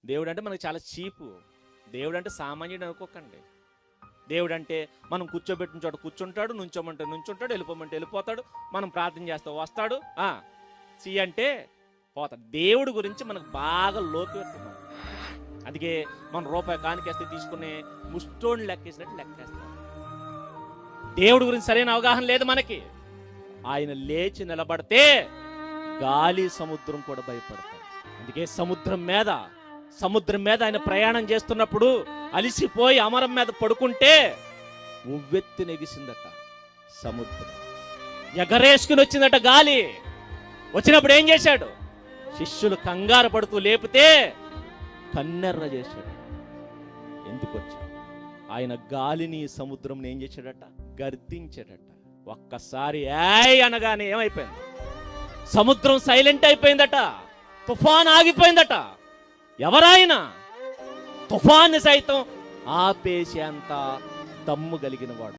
దేవుడు అంటే మనకు చాలా చీపు. దేవుడు అంటే సామాన్యుడు అనుకోకండి. దేవుడు అంటే మనం కూర్చోబెట్టిన చోట కూర్చుంటాడు, నుంచోమంటే నుంచుంటాడు, వెళ్ళిపోమంటే వెళ్ళిపోతాడు, మనం ప్రార్థన చేస్తే వస్తాడు, సి అంటే పోతాడు. దేవుడి గురించి మనకు బాగా లోతు పెడుతున్నాం. అందుకే మనం రూపాయి కానికేస్తే తీసుకునే ముష్టోడిని లెక్కేసినట్టు లెక్కేస్తాం. దేవుడి గురించి సరైన అవగాహన లేదు మనకి. ఆయన లేచి నిలబడితే గాలి సముద్రం కూడా భయపడతాయి. అందుకే సముద్రం మీద ఆయన ప్రయాణం చేస్తున్నప్పుడు అలిసిపోయి అమరం మీద పడుకుంటే ఉవ్వెత్తి నెగిసిందట సముద్రం, ఎగరేసుకుని వచ్చిందట గాలి. వచ్చినప్పుడు ఏం చేశాడు? శిష్యులు కంగారు పడుతూ లేపితే కన్నెర్ర చేశాడు. ఎందుకు వచ్చాడు? ఆయన గాలిని సముద్రంని ఏం చేశాడట? గర్దించాడట. ఒక్కసారి ఏయ్ అనగానే ఏమైపోయింది? సముద్రం సైలెంట్ అయిపోయిందట. తుఫాన్ ఆగిపోయిందట. ఎవరాయన? తుఫాన్ని సైతం ఆపేసేంత దమ్ము కలిగిన వాడు.